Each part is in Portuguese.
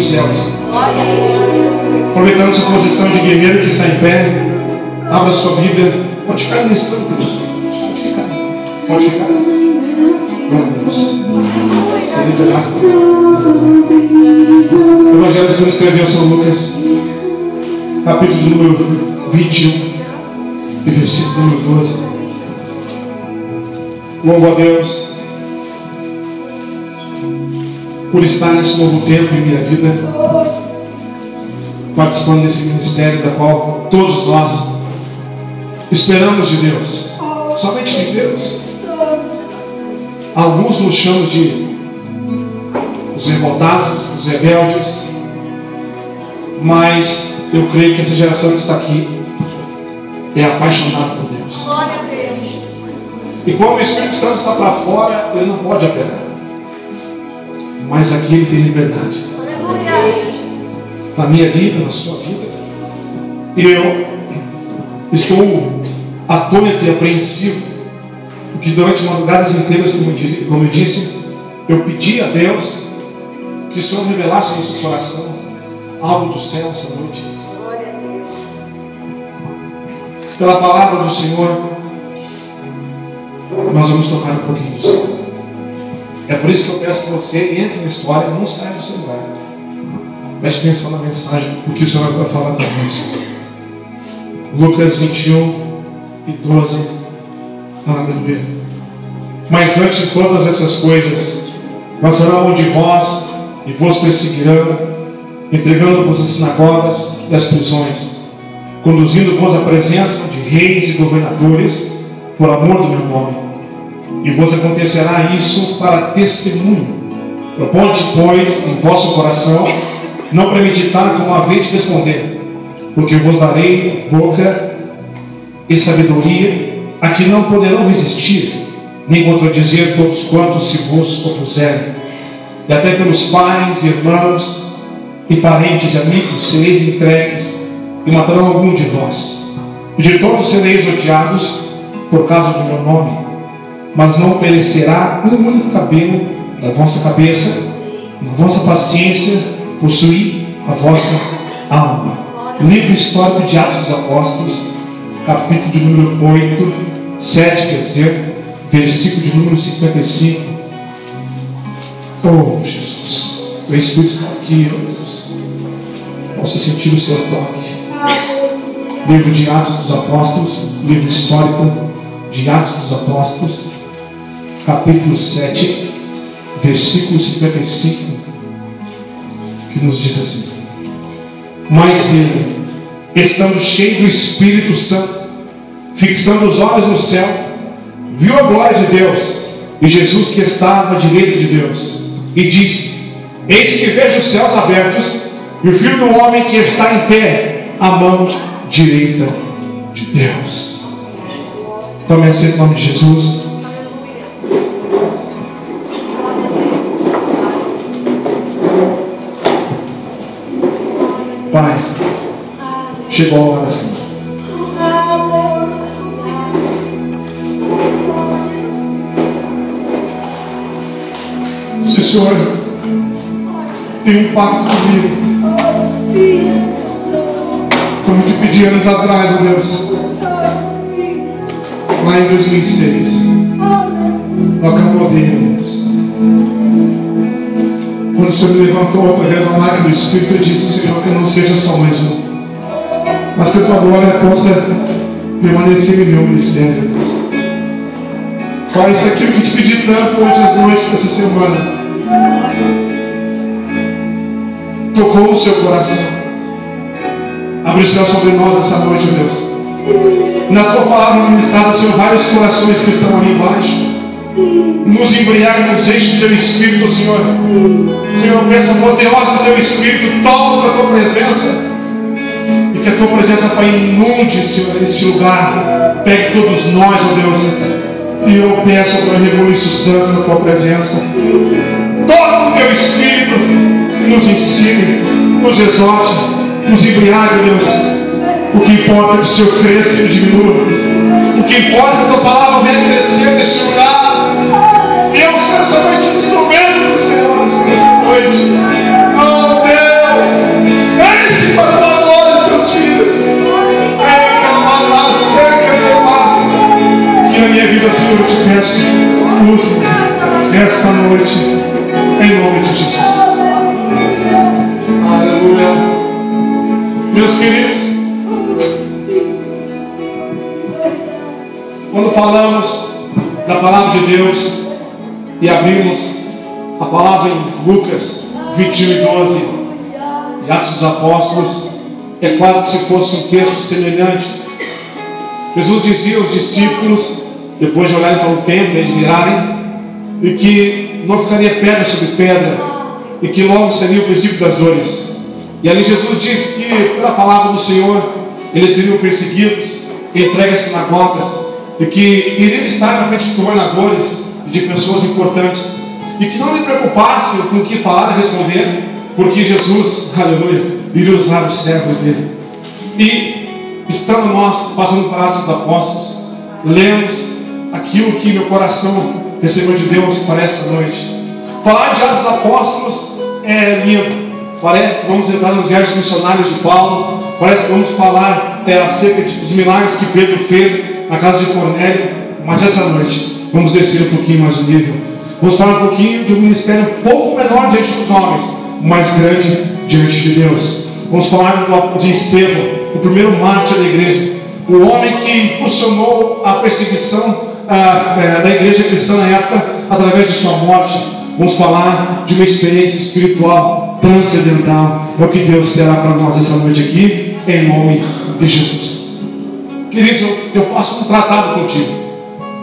dos céus. Aproveitando sua posição de guerreiro que está em pé, abra sua Bíblia. Pode ficar nesse tempo, Deus. Pode ficar. Glória a Deus. O Evangelho segundo escreveu São Lucas, capítulo número 21 e versículo número 12. Louvo a Deus por estar nesse novo tempo em minha vida, participando desse ministério da qual todos nós esperamos de Deus, somente de Deus. Alguns nos chamam de os revoltados, os rebeldes, mas eu creio que essa geração que está aqui é apaixonada por Deus. E como o Espírito Santo está para fora, ele não pode apelar. Mas aqui ele tem liberdade. Na minha vida, na sua vida. E eu estou atônito e apreensivo, porque durante madrugadas inteiras, como eu disse, eu pedi a Deus que o Senhor revelasse no seu coração algo do céu essa noite. Pela palavra do Senhor, nós vamos tocar um pouquinho do céu. É por isso que eu peço que você entre na história, não saia do seu lugar. Preste atenção na mensagem, porque o Senhor vai falar conosco. Lucas 21 e 12. Aleluia. Mas antes de todas essas coisas, passarão mão de vós e vos perseguirão, entregando-vos às sinagogas e às prisões, conduzindo-vos à presença de reis e governadores, por amor do meu nome. E vos acontecerá isso para testemunho. Proponde, pois, em vosso coração, não premeditar como haveis de responder, porque vos darei boca e sabedoria, a que não poderão resistir, nem contradizer todos quantos se vos opuserem. E até pelos pais, irmãos e parentes e amigos sereis entregues, e matarão algum de vós. E de todos sereis odiados por causa do meu nome. Mas não perecerá um único cabelo da vossa cabeça. Na vossa paciência possuí a vossa alma. Livro histórico de Atos dos Apóstolos, capítulo de número 8, 7, quer dizer, versículo de número 55. Oh, Jesus, o Espírito está aqui, oh Deus. Posso sentir o seu toque. Livro de Atos dos Apóstolos, livro histórico de Atos dos Apóstolos, capítulo 7, versículo 55, que nos diz assim: Mas ele, estando cheio do Espírito Santo, fixando os olhos no céu, viu a glória de Deus e Jesus que estava à direita de Deus, e disse: Eis que vejo os céus abertos e o Filho do Homem que está em pé à mão direita de Deus. Tome assento em nome de Jesus. Pai, chegou a hora, Senhor. Se o Senhor tem um pacto comigo, como te pedi anos atrás, ó Deus, lá em 2006, no acampamento, Deus, quando o Senhor me levantou através da marca do Espírito, eu disse: Senhor, que eu não seja só mais um, mas que a tua glória possa permanecer em meu ministério, Deus. Pai, isso aqui é o que te pedi tanto hoje às noites dessa semana. Tocou no seu coração. Abre o céu sobre nós essa noite, Deus. Na tua palavra ministrada, Senhor, vários corações que estão ali embaixo. Nos embriaga, nos enche do teu Espírito, Senhor. Senhor, mesmo apoteose do teu Espírito, toca com a tua presença. E que a tua presença, Pai, inunde, Senhor, este lugar. Pegue todos nós, ó Deus. E eu peço para revolução santo na tua presença. Toca com o teu Espírito e nos ensine, nos exorte, nos embriague, Deus. O que importa é que o Senhor cresça e diminua. O que importa é que a tua palavra venha crescer neste lugar. E eu sou somente um instrumento do Senhor nessa noite. Oh Deus! queridos, quando falamos da palavra de Deus e abrimos a palavra em Lucas 21:12 e Atos dos Apóstolos, é quase que se fosse um texto semelhante. Jesus dizia aos discípulos, depois de olharem para o templo e admirarem, e que não ficaria pedra sobre pedra, e que logo seria o princípio das dores. E ali Jesus disse que, pela palavra do Senhor, eles seriam perseguidos, entregues às sinagogas, e que iriam estar na frente de governadores e de pessoas importantes, e que não lhe preocupassem com o que falar e responder, porque Jesus, aleluia, iria usar os servos dele. E estando nós passando para Atos dos Apóstolos, lemos aquilo que meu coração recebeu de Deus para essa noite. Falar de Atos dos Apóstolos é lindo. Parece que vamos entrar nas viagens missionárias de Paulo. Parece que vamos falar acerca dos milagres que Pedro fez na casa de Cornélio. Mas essa noite vamos descer um pouquinho mais o nível. Vamos falar um pouquinho de um ministério um pouco menor diante dos homens, mais grande diante de Deus. Vamos falar de Estevão, o primeiro mártir da igreja, o homem que impulsionou a perseguição da igreja cristã na época através de sua morte. Vamos falar de uma experiência espiritual transcendental. É o que Deus terá para nós essa noite aqui, em nome de Jesus. Queridos, eu faço um tratado contigo.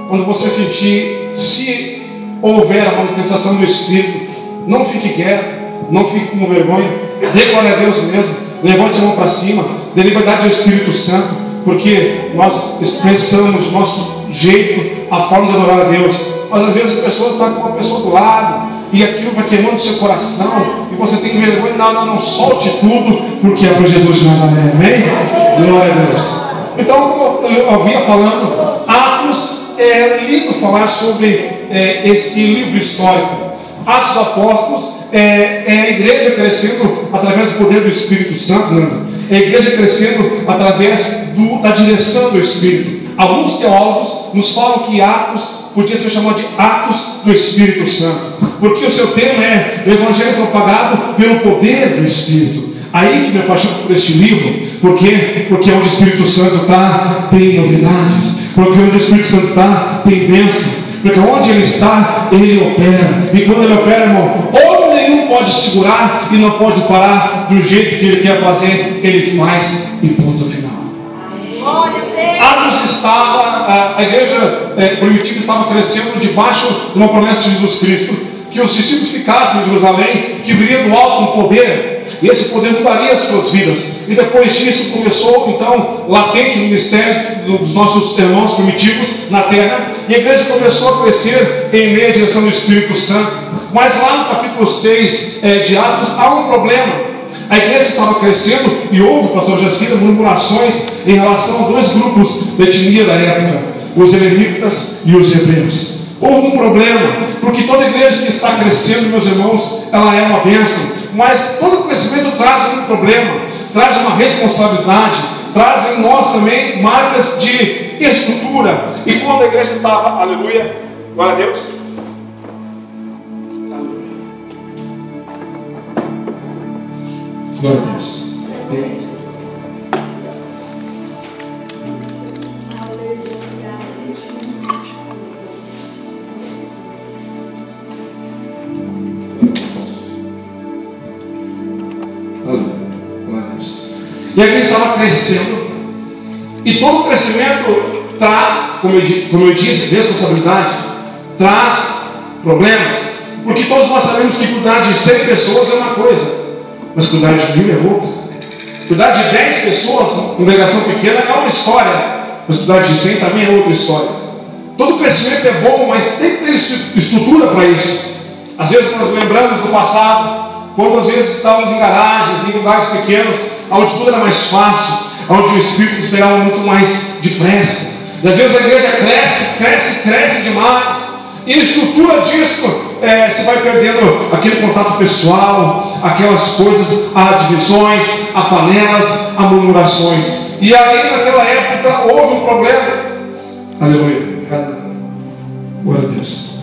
Quando você sentir, se houver a manifestação do Espírito, não fique quieto, não fique com vergonha, dê glória a Deus mesmo, levante a mão para cima, dê liberdade ao Espírito Santo, porque nós expressamos nosso jeito, a forma de adorar a Deus, mas às vezes a pessoa está com uma pessoa do lado e aquilo vai queimando o seu coração e você tem vergonha. Não solte tudo, porque é por Jesus de Nazaré, amém? Glória a Deus. Então, como eu havia falando, Atos, é lindo falar sobre esse livro histórico. Atos dos Apóstolos é a igreja crescendo através do poder do Espírito Santo, né? É a igreja crescendo através da direção do Espírito. Alguns teólogos nos falam que Atos podia ser chamado de Atos do Espírito Santo, porque o seu tema é o Evangelho propagado pelo poder do Espírito. Aí que me apaixono por este livro, porque onde o Espírito Santo está, tem novidades, porque onde o Espírito Santo está, tem bênção, porque onde ele está, ele opera, e quando ele opera, irmão, homem nenhum pode segurar e não pode parar do jeito que ele quer fazer, ele faz e ponto final. Atos estava, a igreja primitiva estava crescendo debaixo de uma promessa de Jesus Cristo, que os discípulos ficassem em Jerusalém, que viria do alto um poder, e esse poder mudaria as suas vidas. E depois disso começou então latente o ministério dos nossos irmãos primitivos na terra, e a igreja começou a crescer em meio à direção do Espírito Santo. Mas lá no capítulo 6 de Atos há um problema. A igreja estava crescendo e houve, pastor Jacira, murmurações em relação a dois grupos de etnia da época, os helenistas e os hebreus. Houve um problema, porque toda igreja que está crescendo, meus irmãos, ela é uma bênção, mas todo crescimento traz um problema, traz uma responsabilidade, traz em nós também marcas de estrutura. E quando a igreja estava, aleluia, glória a Deus, glória a Deus. E a igreja estava crescendo, e todo crescimento traz, como eu disse, responsabilidade, traz problemas, porque todos nós sabemos que cuidar de 100 pessoas é uma coisa, mas cuidar de 1000 é outra. Cuidar de 10 pessoas, uma congregação pequena, é uma história, mas cuidar de 100 também é outra história. Todo crescimento é bom, mas tem que ter estrutura para isso. Às vezes nós lembramos do passado, quando às vezes estávamos em garagens, em lugares pequenos, onde tudo era mais fácil, onde o Espírito nos pegava muito mais depressa. E às vezes a igreja cresce demais, e a estrutura disso se vai perdendo aquele contato pessoal, aquelas coisas, há divisões, há panelas, há murmurações. E aí naquela época houve um problema. Aleluia. Glória a Deus.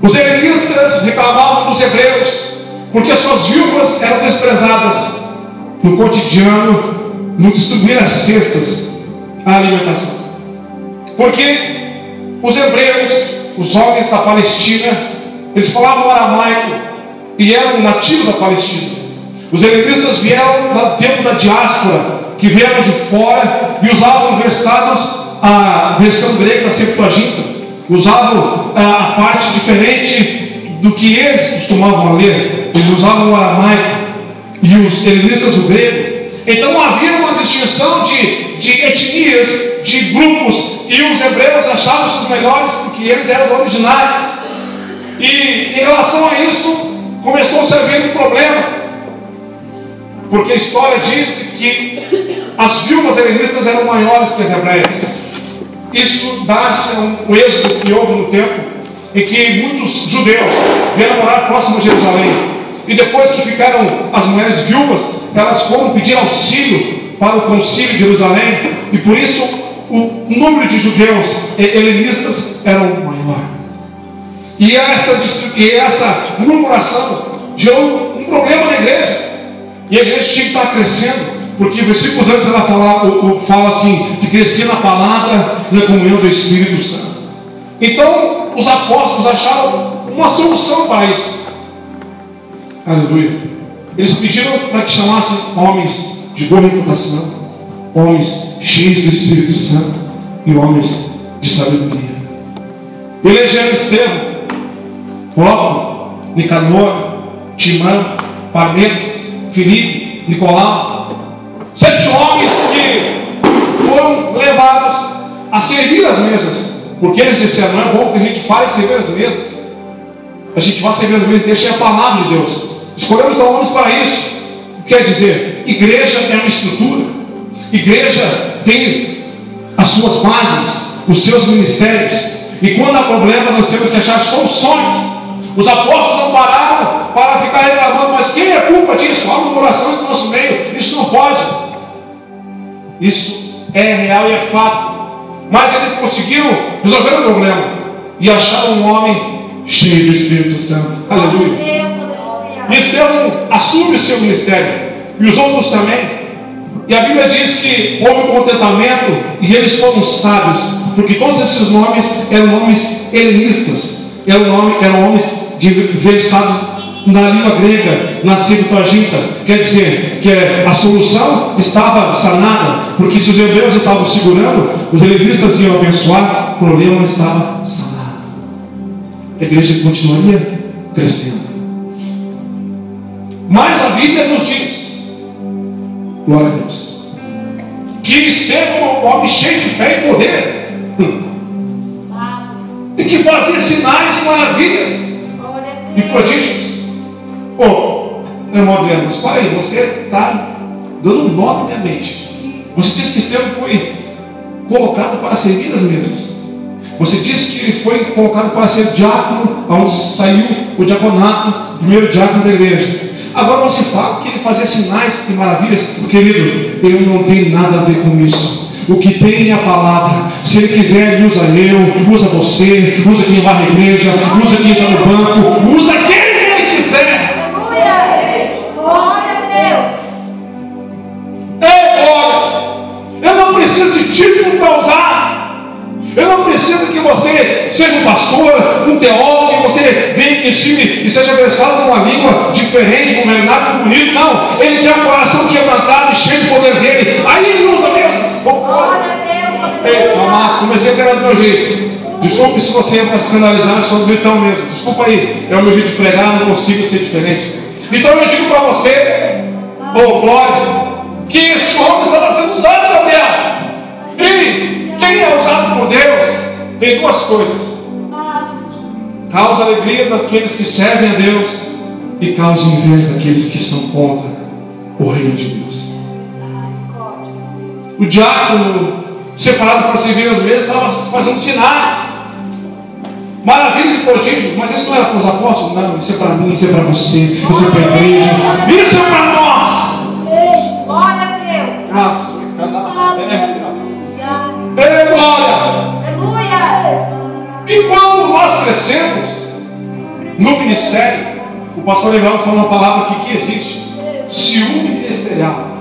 Os helenistas reclamavam dos hebreus, porque suas viúvas eram desprezadas no cotidiano no distribuir as cestas, a alimentação. Porque os hebreus, os homens da Palestina, eles falavam aramaico e eram nativos da Palestina. Os helenistas vieram do tempo da diáspora, que vieram de fora e usavam versados a versão grega da Septuaginta, usavam a parte diferente do que eles costumavam ler. Eles usavam o aramaico e os helenistas o grego. Então havia uma distinção de etnias, de grupos, e os hebreus achavam-se os melhores porque eles eram originários. E em relação a isso, começou a haver um problema, porque a história disse que as viúvas helenistas eram maiores que as hebreias. Isso dá-se um êxodo que houve no tempo em que muitos judeus vieram morar próximo a Jerusalém. E depois que ficaram as mulheres viúvas, elas foram pedir auxílio para o concílio de Jerusalém. E por isso o número de judeus helenistas era maior. E essa murmuração gerou um problema na igreja. E a igreja tinha que estar crescendo. Porque versículos antes ela fala assim, que crescia na palavra e na comunhão do Espírito Santo. Então os apóstolos acharam uma solução para isso. Aleluia. Eles pediram para que chamassem homens de boa reputação, homens cheios do Espírito Santo e homens de sabedoria. Elegeram Estevão, Próprio, Nicanor, Timão, Parmenas, Filipe, Nicolau, 7 homens que foram levados a servir as mesas, porque eles disseram: não é bom que a gente pare de servir as mesas, a gente vai servir as mesas e deixe a palavra de Deus. Escolhemos dar homens para isso. Quer dizer, igreja é uma estrutura, igreja tem as suas bases, os seus ministérios, e quando há problema nós temos que achar soluções. Os apóstolos não pararam para ficar reclamando: mas quem é culpa disso? Há murmuração no nosso meio, isso não pode. Isso é real e é fato. Mas eles conseguiram resolver o problema e acharam um homem cheio do Espírito Santo. Aleluia. E Estevão assume o seu ministério, e os outros também. E a Bíblia diz que houve um contentamento e eles foram sábios, porque todos esses nomes eram nomes helenistas, eram homens versados na língua grega, na Septuaginta. Quer dizer que a solução estava sanada, porque se os hebreus estavam segurando, os helenistas iam abençoar, o problema estava sanado. A igreja continuaria crescendo. Mas a Bíblia nos diz, glória a Deus, que Estevão, um homem cheio de fé e poder, e que fazia sinais e maravilhas e prodígios. Meu irmão Adriano, mas para aí, você está dando um nó na minha mente. Você disse que Estevão foi colocado para servir as mesas. Você disse que ele foi colocado para ser diácono, onde saiu o diaconato, o primeiro diácono da igreja. Agora você fala que ele fazia sinais e maravilhas. Querido, ele não tem nada a ver com isso. O que tem é a palavra. Se ele quiser, ele usa eu, usa você, usa quem vai à igreja, usa quem está no banco, usa quem ele quiser. Glória a Deus. Ei, glória! Eu não preciso de título para usar. Eu não preciso que você seja um pastor, um teólogo, que você venha, ensine e seja versado numa língua diferente, num vernáculo bonito. Não, ele tem um coração quebrantado e cheio de poder dele. Aí ele usa mesmo. Ei, mas comecei a pegar do meu jeito. Desculpe se você vai se escandalizar, eu sou gritão mesmo. Desculpa aí, é o meu jeito de pregar, não consigo ser diferente. Então eu digo para você, glória, que este homem estava sendo usado, Gabriel. E quem é usado por Deus tem duas coisas: causa alegria daqueles que servem a Deus e causa inveja daqueles que são contra o reino de Deus. O diácono, separado para servir as mesas, estava fazendo sinais, maravilhas e prodígios. Mas isso não era para os apóstolos? Não, isso é para mim, isso é para você, isso é para a igreja, isso é para nós. Glória a Deus. Nossa, glória! E quando nós crescemos no ministério, o pastor Legal falou uma palavra aqui que existe: ciúme ministerial.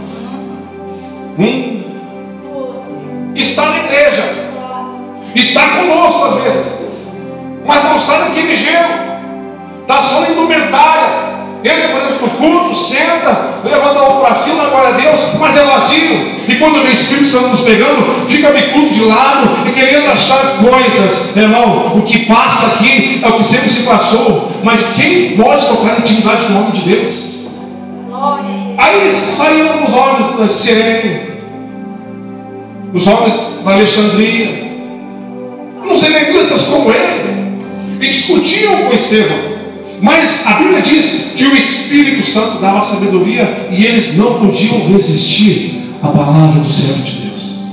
está conosco às vezes, mas não sai daquele gelo, está só na indumentária. Entra, por exemplo, no culto, senta, levanta a mão para cima, glória a Deus, mas é vazio. E quando vem o Espírito Santo nos pegando, fica bicudo de lado e querendo achar coisas. Irmão, o que passa aqui é o que sempre se passou, mas quem pode tocar na intimidade do homem de Deus? Aí saíram os homens da Cirene, os homens da Alexandria, uns helenistas como ele, e discutiam com Estevão. Mas a Bíblia diz que o Espírito Santo dava sabedoria e eles não podiam resistir à palavra do servo de Deus.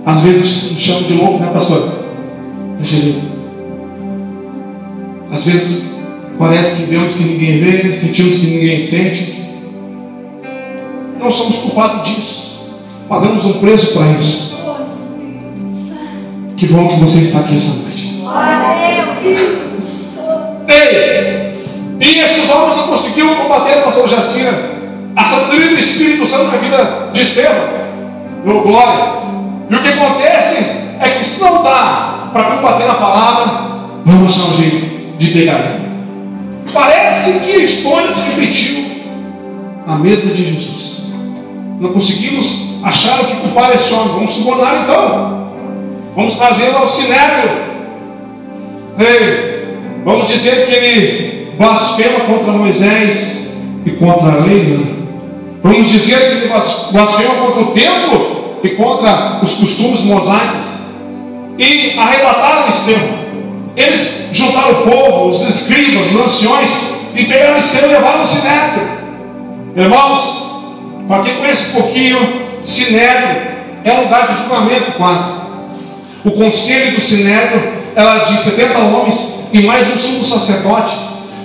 Às vezes nos chamam de louco, né, pastor? Às vezes parece que vemos que ninguém vê, sentimos que ninguém sente. Não somos culpados disso. Pagamos um preço para isso. Que bom que você está aqui essa noite. Ei! E esses homens não conseguiram combater a pastor Jacira. A sabedoria do Espírito Santo na vida de Estevão. Glória. E o que acontece é que se não dá para combater a palavra, vamos achar um jeito de pegar ele. Parece que a história se repetiu, a mesma de Jesus. Não conseguimos achar o que culpar esse homem. Vamos subornar então. Vamos trazê-lo ao sinédrio. Vamos dizer que ele blasfema contra Moisés e contra a lei. Vamos dizer que ele blasfema contra o templo e contra os costumes mosaicos. E arrebataram Estevão. Eles juntaram o povo, os escribas, os anciões, e pegaram Estevão e levaram ao sinédrio. Irmãos, para quem conhece um pouquinho, sinédrio é lugar de julgamento quase. O conselho do sinédrio era de 70 homens e mais um sumo sacerdote.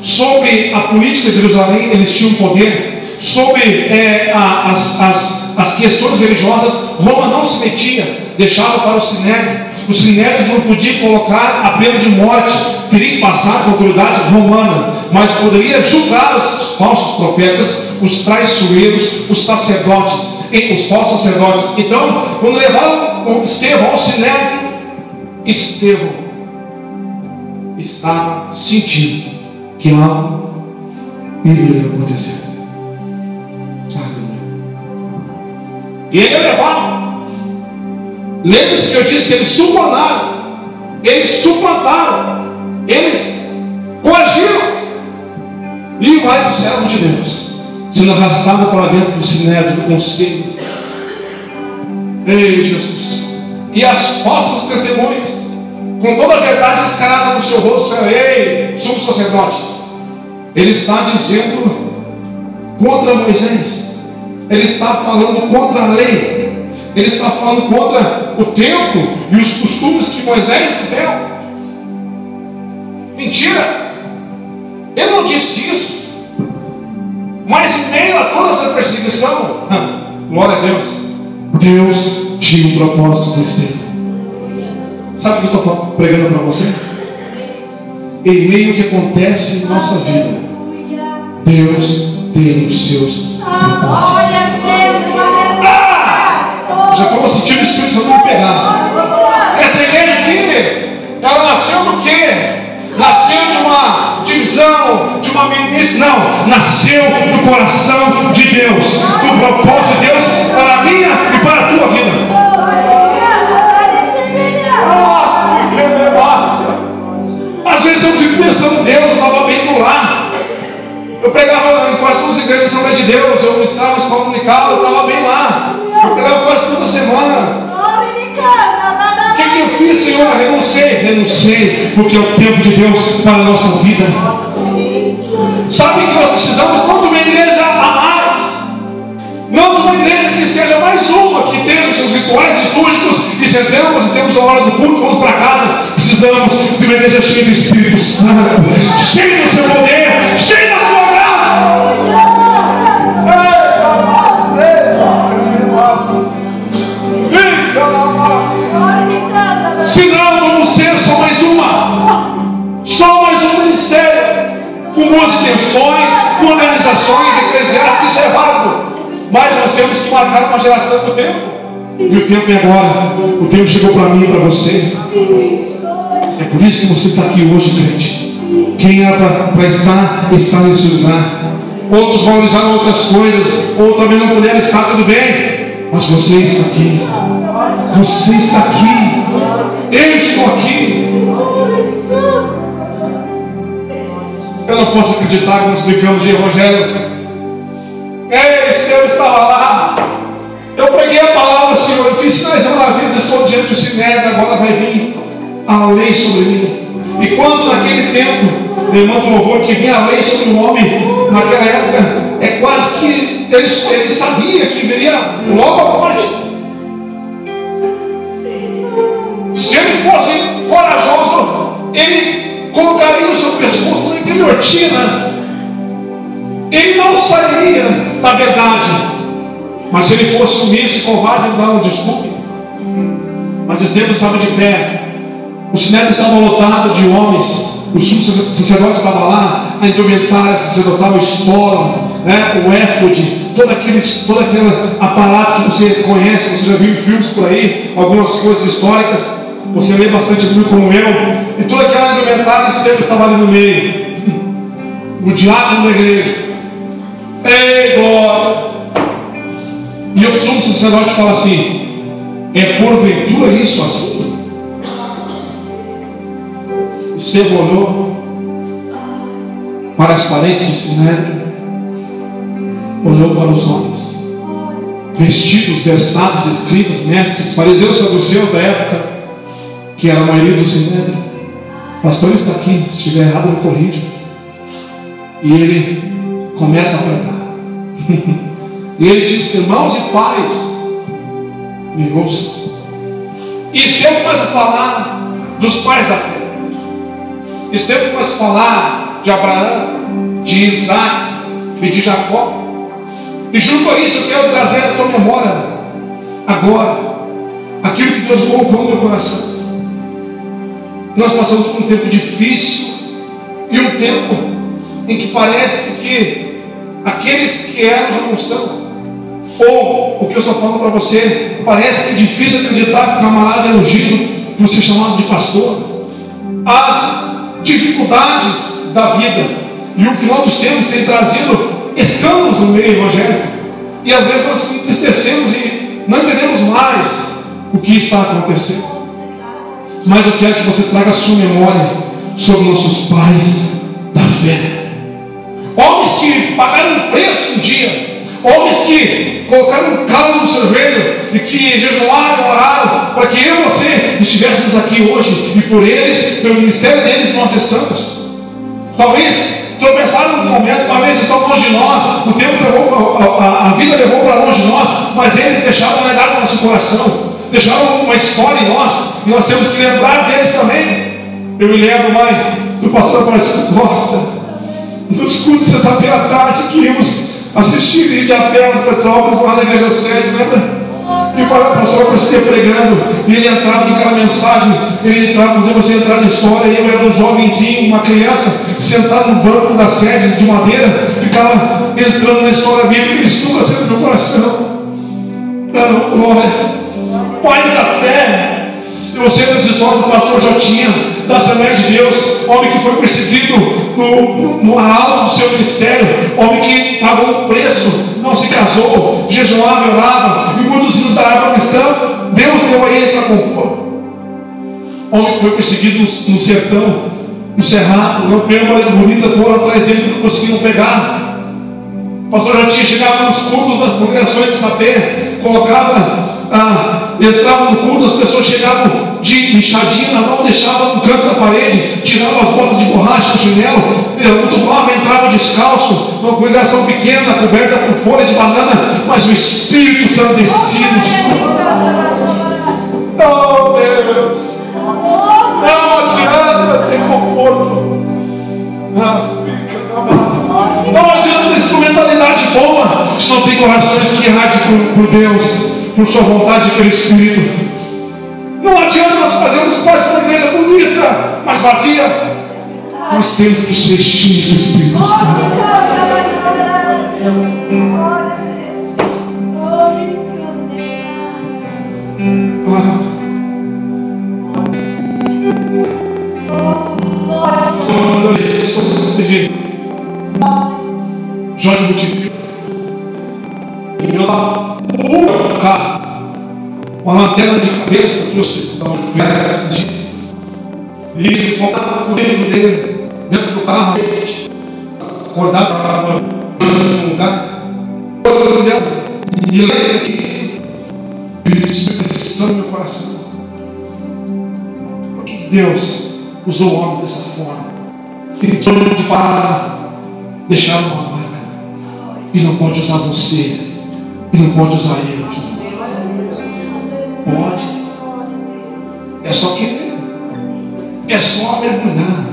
Sobre a política de Jerusalém, eles tinham poder. Sobre as questões religiosas, Roma não se metia, deixava para o sinédrio. Os sinédrios não podiam colocar a pena de morte, teria que passar com a autoridade romana, mas poderia julgar os falsos profetas, os traiçoeiros, os sacerdotes, os falsos sacerdotes. Então, quando levaram Estevão ao sinédrio, Estevão estava sentindo que algo iria acontecer. E ele é levado. Lembre-se que eu disse que eles subornaram, eles suplantaram, eles coagiram. E vai do servo de Deus sendo arrastado para dentro do sinédrio, do conselho. Ei, Jesus! E as falsas testemunhas, com toda a verdade escarada no seu rosto, ei, sumo sacerdote, ele está dizendo contra Moisés, ele está falando contra a lei, ele está falando contra o templo e os costumes que Moisés deu. Mentira! Ele não disse isso. Mas em meio a toda essa perseguição, glória a Deus, Deus tinha um propósito com Estevão. Sabe o que eu estou pregando para você? Em meio ao que acontece em nossa vida, Deus tem os seus propósitos. Já estou sentindo o Espírito Santo me pegar. Essa igreja aqui, ela nasceu do quê? Nasceu de uma divisão, de uma meninice? Não, nasceu do coração de Deus, do propósito de Deus para a minha e para a tua vida. Nossa, que negócio! Às vezes eu fico pensando, Deus, eu estava bem no lar. Eu pregava em quase todas as igrejas da Assembleia de Deus, eu estava nos comunicados, eu estava bem lá. Eu pregava quase toda semana. O que eu fiz, Senhor? Renunciei, porque é o tempo de Deus para a nossa vida. Sabe que nós precisamos não de uma igreja a mais, não de uma igreja que seja mais uma, que tenha os seus rituais litúrgicos, e sentamos e temos a hora do culto, vamos para casa. Precisamos de uma igreja cheia do Espírito Santo, cheia do seu poder, cheia da sua graça. Senão vamos ser só mais um ministério, com boas intenções, com organizações eclesiásticas, isso é válido. Mas nós temos que marcar uma geração do tempo. E o tempo é agora. O tempo chegou para mim e para você. É por isso que você está aqui hoje, crente. Quem era para estar, está nesse lugar. Outros valorizaram outras coisas, ou também não puderam estar, tudo bem. Mas você está aqui. Você está aqui. Eu estou aqui. Eu não posso acreditar que nós brincamos de Rogério. Esse Deus estava lá. Eu preguei a palavra, Senhor. Eu fiz sinais e maravilhas. Estou diante do Sinédrio. Agora vai vir a lei sobre mim. E quando naquele tempo, meu irmão do louvor, que vinha a lei sobre o homem, naquela época, é quase que ele sabia que viria logo a morte. Se ele fosse corajoso, ele colocaria o seu pescoço na guilhotina. Ele não sairia da verdade. Mas se ele fosse sumiço e covarde, não, desculpe. Mas Estevão estava de pé. O sinédrio estava lotado de homens. O sumo sacerdote estava lá, a indumentária sacerdotal, o estola, né, o éfode, todo aquele aparato que você conhece, você já viu em filmes por aí, algumas coisas históricas, você lê bastante Bíblia como eu, e toda aquela indumentária, Estevão estava ali no meio, o diácono da igreja. Ei, glória! E o sumo sacerdote fala assim: é porventura isso assim? Estevão olhou para as paredes do sinédrio, olhou para os homens, vestidos, versados, escribas, mestres, fariseus, saduceus da época, que era a maioria do sinédrio. O pastor está aqui, se estiver errado, me corrija. E ele começa a pregar. E ele diz: irmãos e pais, me ouçam. E Estevão começa a falar dos pais da fé. Estevão começa a falar de Abraão, de Isaac e de Jacó. E junto a isso eu quero trazer a tua memória agora aquilo que Deus colocou no meu coração. Nós passamos por um tempo difícil e um tempo em que parece que aqueles que eram já não são. Ou o que eu estou falando para você, parece que é difícil acreditar que o camarada é ungido por ser chamado de pastor. As dificuldades da vida e o final dos tempos tem trazido escândalos no meio evangélico, e às vezes nós nos entristecemos e não entendemos mais o que está acontecendo. Mas eu quero que você traga a sua memória sobre nossos pais da fé, homens que pagaram um preço um dia, homens que colocaram um calo no seu joelho e que jejuaram, oraram para que eu e você estivéssemos aqui hoje, e por eles, pelo ministério deles, nós estamos. Talvez tropeçaram no momento, talvez estão longe de nós, o tempo levou, a vida levou para longe de nós, mas eles deixaram um legado no nosso coração, deixaram uma história em nós, e nós temos que lembrar deles também. Eu me lembro, mãe, do pastor Marcelo Costa, dos cultos de sexta-feira à tarde que íamos assistir de a pé no Petrópolis, lá na igreja sede, lembra? E o pastor Marcelo pregando, e ele entrava em cada mensagem, ele entrava, fazia você entrar na história, e eu era um jovenzinho, uma criança, sentado no banco da sede de madeira, ficava entrando na história bíblica, e isso nunca saiu do meu coração. Não, glória. Pais da fé. E você nas histórias do pastor Jotinha, da Assembleia de Deus, homem que foi perseguido no arauto do seu ministério, homem que pagou o preço, não se casou, jejuava, orava, e muitos hinos da harpa cristã, Deus deu a ele para compor. Homem que foi perseguido no sertão, no cerrado, meu primo Maria Bonita, foram atrás dele, não conseguiram pegar. O pastor Jotinha chegava nos cultos das congregações de saber, colocava, entrava no culto, as pessoas chegavam de enxadinha na mão, deixavam no canto da parede, tiravam as botas de borracha, o chinelo, entrava, entrava descalço, numa congregação pequena, coberta por folhas de banana, mas o Espírito Santo descia no escuro. Oh Deus, não adianta ter conforto, não adianta ter instrumentalidade boa se não tem corações que ardem por Deus, por sua vontade e pelo Espírito. Não adianta nós fazermos parte de uma igreja bonita, mas vazia. Nós temos que ser cheios do Espírito Santo. de Jorge Multiplica. E eu lá, o carro, com a lanterna de cabeça, que eu trouxe esse dia. E faltava o livro dele dentro do carro, acordado no lugar. E ele o Espírito Santo no meu coração. Por que Deus usou o homem dessa forma? Ele tornou de passar, deixar uma marca. E não pode usar você. E não pode usar eu. Pode. É só querer. É só mergulhar.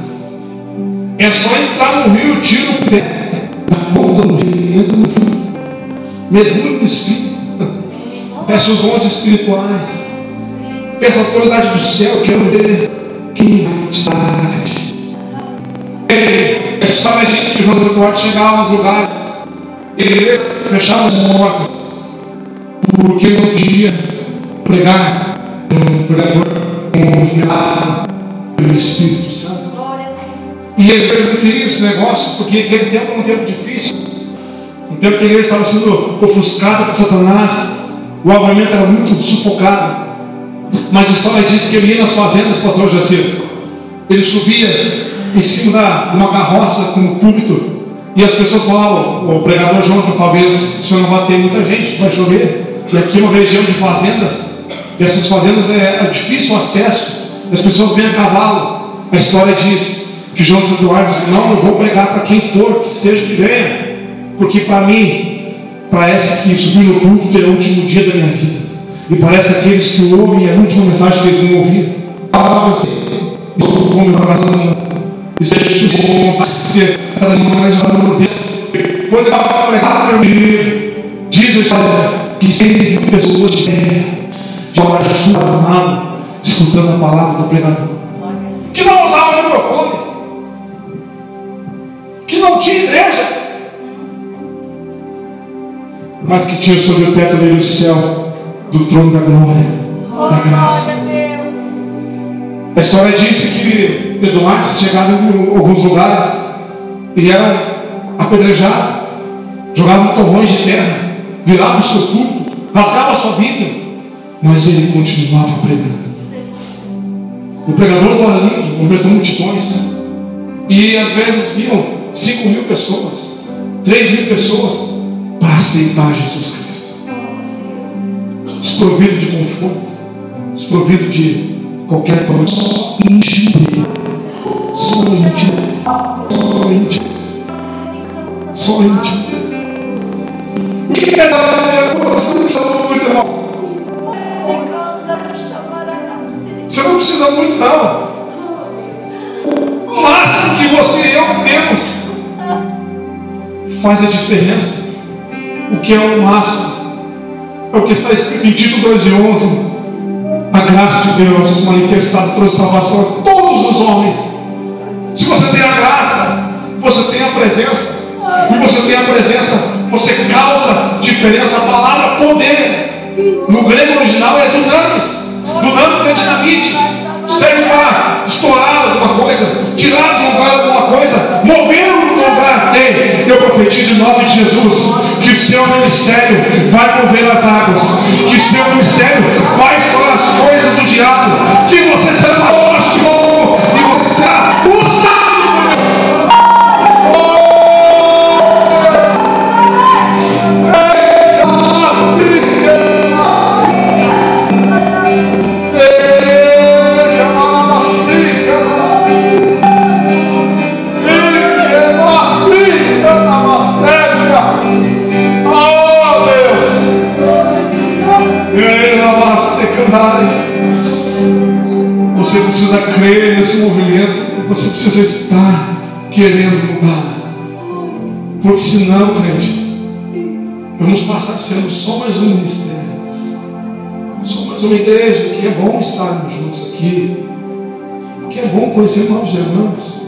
É só entrar no rio, tira o pé da ponta do rio, entra no fundo. Mergulhe no Espírito. Peça os dons espirituais. Peça a autoridade do céu. Quero ver quem vai te dar. A história diz que João Eduardo chegava aos lugares, ele fechava as portas, porque não podia pregar um pregador confiado pelo Espírito Santo. E eles não queriam esse negócio, porque aquele tempo era um tempo difícil, um tempo que a igreja estava sendo ofuscada por Satanás, o avivamento era muito sufocado. Mas a história diz que ele ia nas fazendas, pastor Jacir, ele subia em cima de uma carroça com um púlpito, e as pessoas falavam, o pregador João, talvez o senhor não vai ter muita gente, vai chover, e aqui é uma região de fazendas, e essas fazendas é difícil o acesso, as pessoas vêm a cavalo. A história diz que João de Eduardo disse: não, eu vou pregar para quem for, que seja que venha, porque para mim parece que subir no púlpito é o último dia da minha vida, e parece que aqueles que ouvem é a última mensagem que eles vão ouvir. Isso com meu coração. Isso é ser cada vez mais valor Deus. Quando eu estava pregando para mim, diz a história que 6 mil pessoas de hora chuva amado, escutando a palavra do pregador, que não usava microfone, que não tinha igreja, mas que tinha sobre o teto dele o céu do trono da glória, da graça. A história disse que Eduardo chegava em alguns lugares e era apedrejado, jogava torrões de terra, virava o seu culto, rasgava a sua Bíblia, mas ele continuava pregando. O pregador do ar livre movimentou multidões, e às vezes viam 5 mil pessoas, 3 mil pessoas para aceitar Jesus Cristo, desprovido de conforto, desprovido de qualquer coisa, só íntimo, só íntimo, só íntimo, só íntimo. Você não precisa muito, não. O máximo que você e eu temos faz a diferença. O que é o máximo? É o que está escrito em Tito 2:11. A graça de Deus manifestada trouxe salvação a todos os homens. Se você tem a graça, você tem a presença. E você tem a presença, você causa diferença. A palavra poder, no grego original, é dunamis. Dunamis é dinamite. Serve para estourar alguma coisa, tirar do lugar alguma coisa, mover um lugar. Ei, eu profetizo em nome de Jesus que o seu ministério vai mover as águas, que o seu ministério vai estourar as coisas do diabo, que você será apóstolo e você será usado. Você precisa crer nesse movimento, você precisa estar querendo mudar, porque senão, crente, vamos passar sendo só mais um ministério, só mais uma igreja, que é bom estarmos juntos aqui, que é bom conhecer novos irmãos,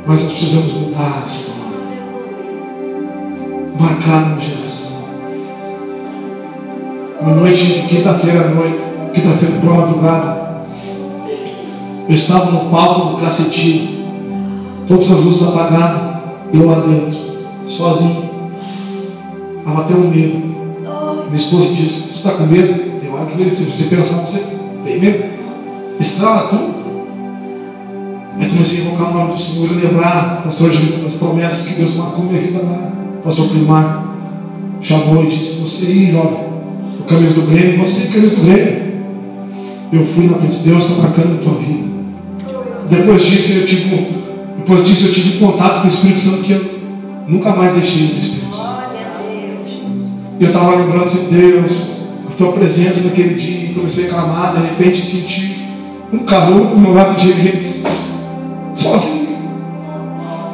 mas nós precisamos mudar a história, marcar uma geração. Uma noite de quinta-feira à noite, quinta-feira por madrugada, Eu estava no palco do cacetinho, todas as luzes apagadas, eu lá dentro, sozinho. Estava até um medo. Minha esposa disse: você está com medo? Tem hora que você pensar, você tem medo? Estrala tudo. Aí comecei a invocar o nome do Senhor e lembrar, pastor, das promessas que Deus marcou minha vida lá. Pastor Primário chamou e disse: você aí, jovem, o camisa do Grêmio, você camisa do Grêmio. Eu fui na frente de Deus, estou marcando a tua vida. Depois disso eu tive contato com o Espírito Santo que eu nunca mais deixei do Espírito Santo. Eu estava lembrando assim, Deus, a tua presença naquele dia, e comecei a clamar, de repente senti um calor do meu lado direito, sozinho.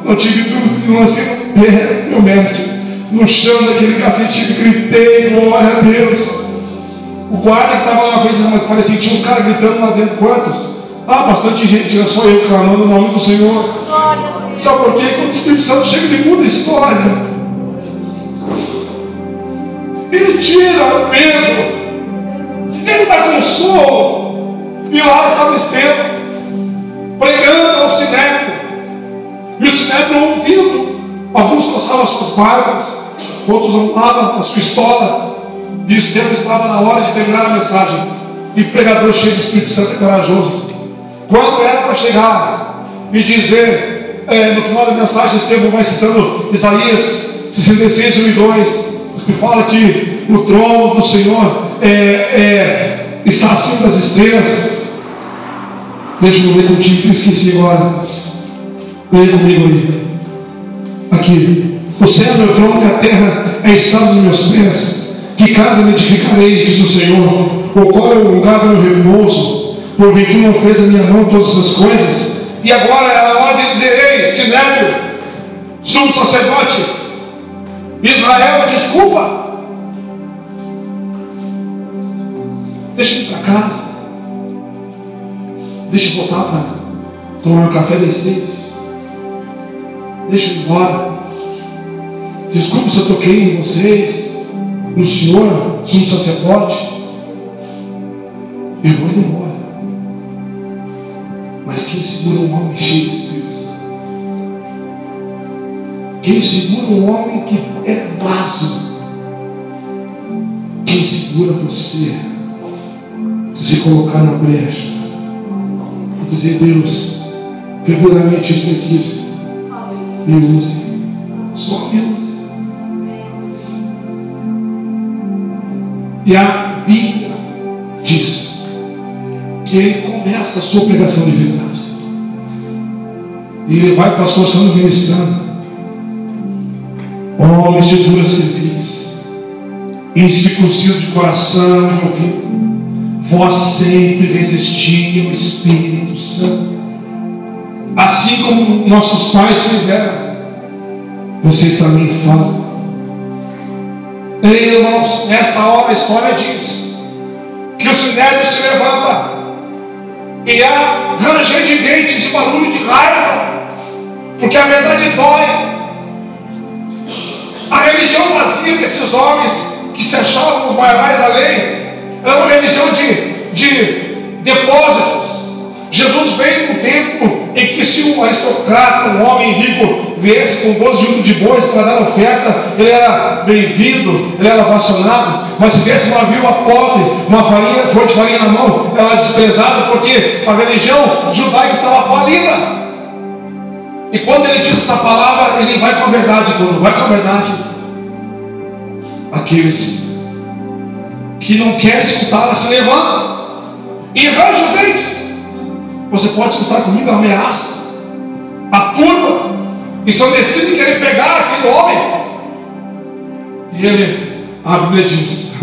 Não tive dúvida de lancei no pé, meu mestre, no chão daquele cacete, gritei, glória a Deus. O guarda que estava lá na frente, mas parecia que tinha uns caras gritando lá dentro. Quantos? Bastante gente, era só eu clamando o nome do Senhor. Sabe por quê? Quando o Espírito Santo chega, ele muda a história. Ele tira o medo. Ele dá consolo. E lá estava Estevão, pregando ao Sinédrio. E o Sinédrio ouvindo. Alguns coçavam as suas barbas, outros honravam a sua estola. E o Estevão estava na hora de terminar a mensagem. E o pregador cheio de Espírito Santo e corajoso. Quando era para chegar e dizer, no final da mensagem, Estevão vai citando Isaías 66, 1 e 2, que fala que o trono do Senhor está acima das estrelas. Deixa eu ler contigo, que eu esqueci agora. Leia comigo aí. Aqui. O céu é meu trono e a terra é a estrada dos meus pés. Que casa me edificarei, diz o Senhor, o qual é o lugar do meu repouso, porventura não fez a minha mão todas essas coisas. E agora é a hora de dizer: ei, Sinédrio, sumo sacerdote, Israel, desculpa, deixa eu ir para casa, deixa eu voltar para tomar um café das 6, deixa eu ir embora, desculpa se eu toquei em vocês, no Senhor, sumo sacerdote, eu vou embora. Mas quem segura um homem cheio de Espírito Santo? Quem segura um homem que é vaso? Quem segura você? Se colocar na brecha, dizer: Deus, verdadeiramente isso eu quis, me use, só me use. E a Bíblia diz que ele começa a sua pregação de verdade. E ele vai, pastor Sandro, ministrando: homens de dura cerviz, incircuncisos de coração e de ouvido, vós sempre resistis ao Espírito Santo, assim como nossos pais fizeram, vocês também fazem. Ei, irmãos, nessa hora a história diz que o Sinédrio se levanta e há ranger de dentes e barulho de raiva, porque a verdade dói. A religião vazia desses homens que se achavam os maiorais da lei era uma religião de depósitos. Jesus veio num tempo em que, se um aristocrata, um homem rico, viesse com 12 juros de bois para dar oferta, ele era bem-vindo, ele era ovacionado. Mas se viesse uma viúva pobre, uma flor de farinha na mão, ela era desprezada, porque a religião judaica estava falida. E quando ele diz essa palavra, ele vai com a verdade. Quando vai com a verdade, aqueles que não querem escutá-la se levantam e arranjam os dentes. Você pode escutar comigo a ameaça, a turma ensandecida em querer pegar aquele homem. E ele, a Bíblia diz,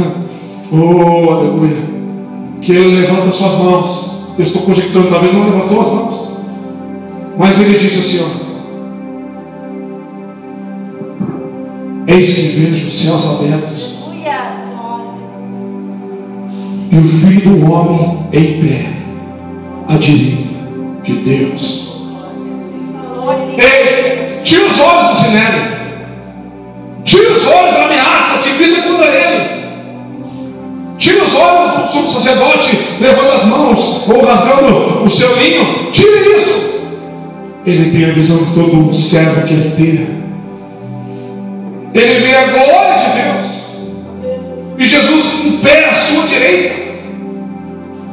oh aleluia, que ele levanta as suas mãos. Eu estou conjecturando, talvez não levantou as mãos, mas ele disse assim: eis que vejo os céus abertos e o Filho do Homem em pé à direita de Deus. Ei, tira os olhos do Sinédrio, tira os olhos da ameaça que grita contra ele, tira os olhos do sumo sacerdote levando as mãos ou rasgando o seu linho. Tire isso. Ele tem a visão de todo servo que ele tem. Ele vê a glória de Deus. E Jesus em pé à sua direita.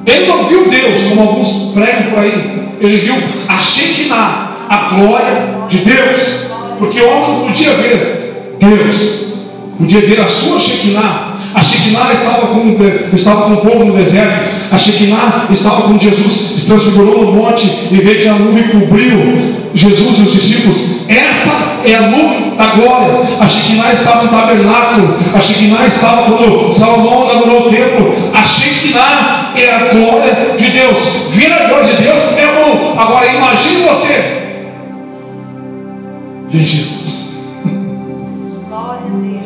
Ele não viu Deus como alguns pregam por aí. Ele viu a Shekinah, a glória de Deus. Porque o homem não podia ver Deus, podia ver a sua Shekinah. A Shekinah estava com o povo no deserto. A Shekinah estava com Jesus, se transfigurou no monte e veio que a nuvem cobriu Jesus e os discípulos. Essa é a nuvem da glória. A Shekinah estava no tabernáculo. A Shekinah estava quando Salomão inaugurou o templo. A Shekinah é a glória de Deus. Ver a glória de Deus é bom. Agora imagine você ver Jesus. Glória a Deus.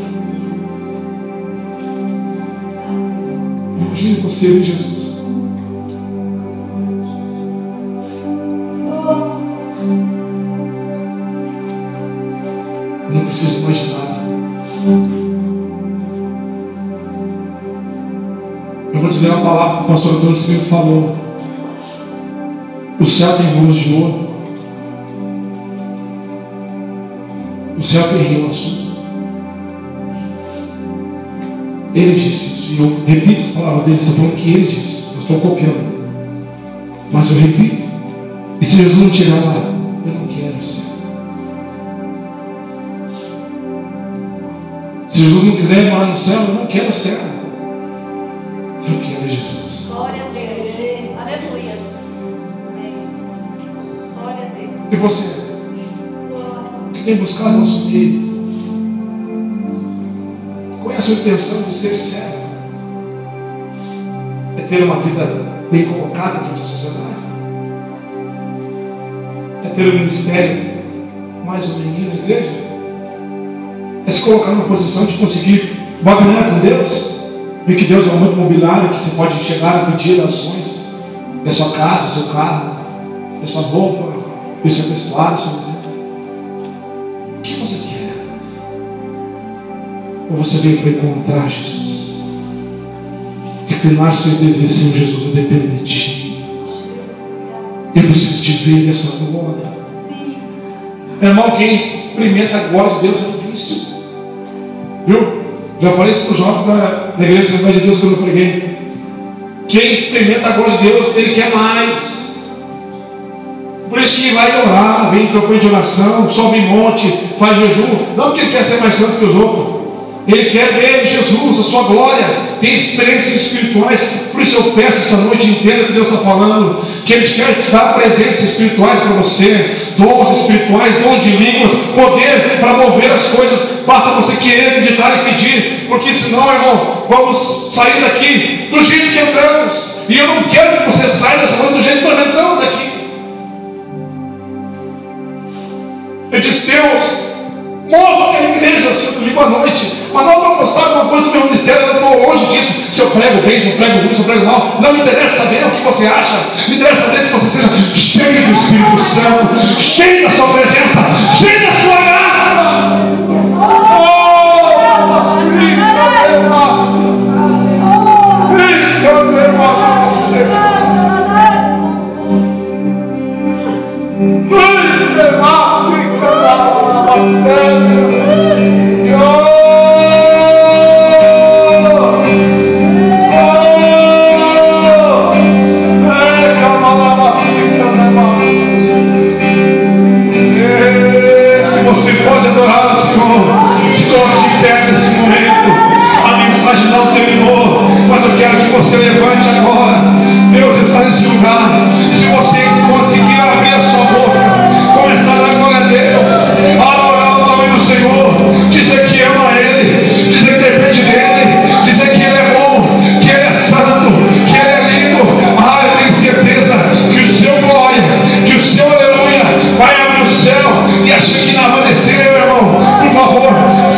Imagine você ver Jesus. Eu não preciso imaginar. Eu vou dizer uma palavra que o pastor Antônio sempre falou. O céu tem ruas de ouro. O céu tem rio azul. Ele disse isso. E eu repito as palavras dele. Estou falando que ele disse. Eu estou copiando. Mas eu repito. E se Jesus não tirar lá, eu não quero o céu. Se Jesus não quiser morar no céu, eu não quero o céu. Eu quero Jesus. Glória a Deus. Aleluia. Glória a Deus. E você? Que tem buscado nosso meio? Qual é a sua intenção de ser servo? É ter uma vida bem colocada dentro da sociedade? É ter um ministério mais ou menos na igreja? É se colocar numa posição de conseguir barganhar com Deus? E que Deus é um muito imobiliário que você pode chegar a pedir ações da sua casa, do seu carro, da sua roupa, do seu vestuário, do seu momento. O que você quer? Ou você veio para encontrar Jesus? Reclinar seu desejo, Senhor Jesus, eu dependo de Ti. Eu preciso te ver a sua glória. Meu irmão, quem experimenta a glória de Deus é um vício. Viu? Já falei isso para os jovens da Igreja Assembleia de Deus quando eu preguei. Quem experimenta a glória de Deus, ele quer mais. Por isso que vai orar, vem em campanha de oração, sobe em monte, faz jejum. Não porque ele quer ser mais santo que os outros. Ele quer ver Jesus, a sua glória. Tem experiências espirituais. Por isso eu peço essa noite inteira que Deus está falando, que Ele quer te dar presentes espirituais para você, dons espirituais, dom de línguas, poder para mover as coisas. Basta você querer acreditar e pedir, porque senão, irmão, vamos sair daqui do jeito que entramos. E eu não quero que você saia dessa noite do jeito que nós entramos aqui. Eu disse, Deus, mova aquela igreja assim, domingo à noite, mas não para mostrar alguma coisa do meu ministério. Eu estou longe disso. Se eu prego bem, se eu prego ruim, se eu prego mal, não me interessa saber o que você acha. Me interessa saber que você seja cheio do Espírito Santo, cheio da sua presença, cheio da sua graça. Se você pode adorar o Senhor, se coloque de pé nesse momento. A mensagem não terminou, mas eu quero que você levante agora. Deus está nesse lugar. Se você conseguir abrir a sua boca, começar a dar glória a Deus, a adorar o nome do Senhor, dizer que ama Ele, dizer que depende dEle, dizer que Ele é bom, que Ele é santo, que Ele é lindo. Eu tenho certeza que o seu glória, que o seu aleluia vai abrir o céu e a Shekinah vai descer, meu irmão. Por favor,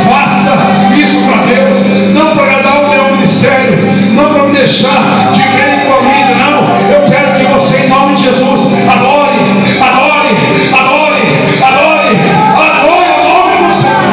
faça isso para Deus, não para agradar o meu ministério, não para me deixar de ver com a mídia, não. Eu quero que você, em nome de Jesus, adore, adore, adore, adore, adore o nome do Senhor.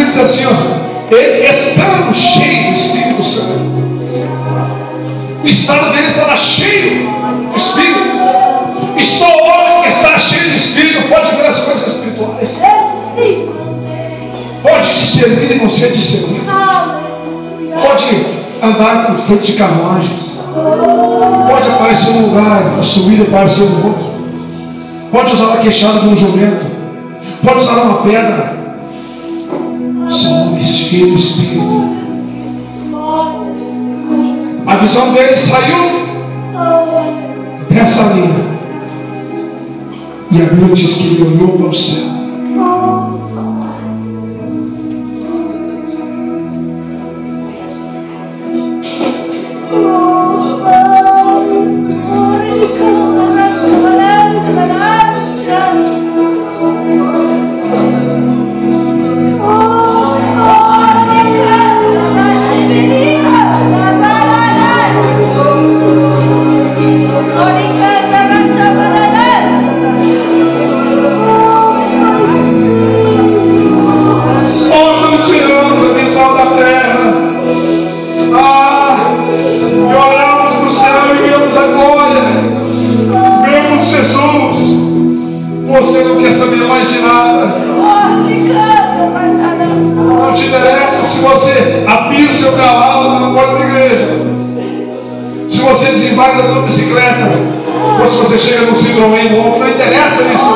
diz assim, ó, ele estando cheio do Espírito Santo. O estado dele estava cheio do Espírito. E só o homem que está cheio do Espírito pode ver as coisas espirituais. Pode discernir e não ser discernido. Pode andar por frente de carruagens. Pode aparecer num lugar, subir e aparecer no outro. Pode usar a queixada de um jumento. Pode usar uma pedra. São homens cheios do Espírito. A visão dele saiu dessa linha. E a Bíblia diz que ele olhou para o céu. Você não quer saber mais de nada. Não te interessa se você apia o seu cavalo na porta da igreja, se você desembarca da tua bicicleta, ou se você chega no Citroën novo. Não interessa isso.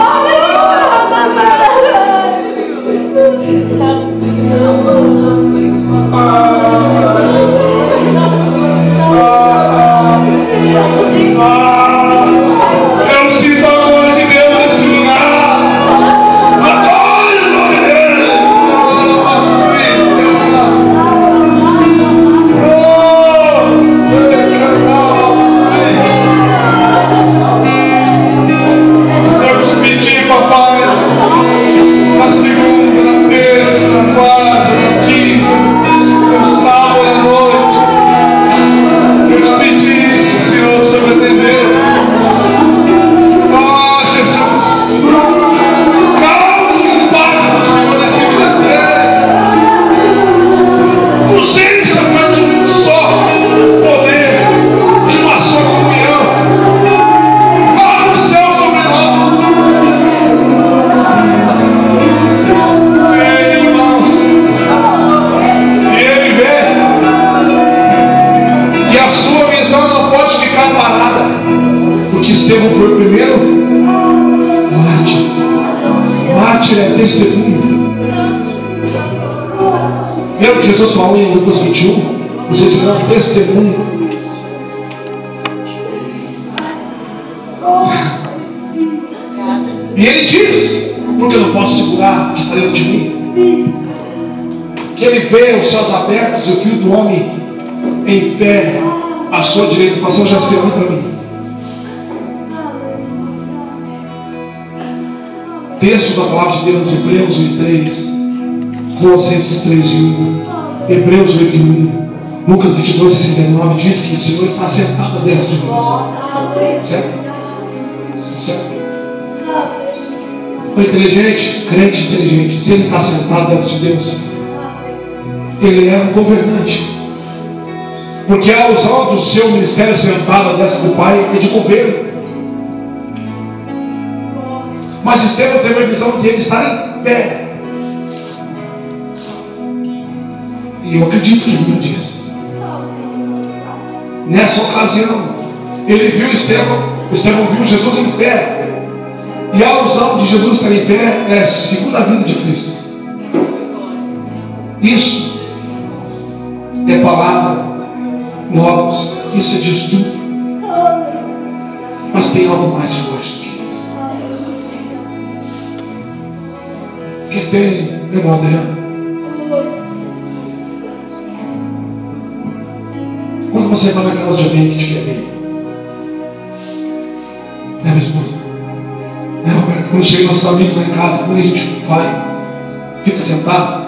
Eu sinto a glória de Deus nesse lugar. Adore o nome dele. Eu te pedi, papai, na segunda, na terça, na quarta, na quinta, no sábado à noite. Eu te pedi isso, Senhor, o Senhor me atendeu. Estevão foi o primeiro mártir. Mártir é testemunho. Lembra que Jesus falou em Lucas 21? Vocês serão testemunho. E ele diz, porque eu não posso segurar o que está dentro de mim, que ele vê os céus abertos e o Filho do Homem em pé à sua direita. O pastor já se olha para mim. Texto da palavra de Deus, Hebreus 8:3, Colossenses 3:1, Hebreus 8:1, Lucas 22:69 diz que o Senhor está sentado à destra de Deus. Certo? Certo? O inteligente, crente inteligente, se ele está sentado dentro de Deus, ele é um governante. Porque a alusão do seu ministério sentado à destra do Pai é de governo. Mas Estevão teve a visão de ele estar em pé. E eu acredito que a Bíblia diz. Nessa ocasião, ele viu Estevão viu Jesus em pé. E a alusão de Jesus estar em pé é a segunda vinda de Cristo. Isso é palavra, logos, isso diz tudo. Mas tem algo mais forte do que isso. Que tem, irmão Adriano. Quando você vai na casa de alguém que te quer bem, né, minha esposa? Né, Roberto? Quando chega nossos amigos lá em casa, quando a gente vai, fica sentado,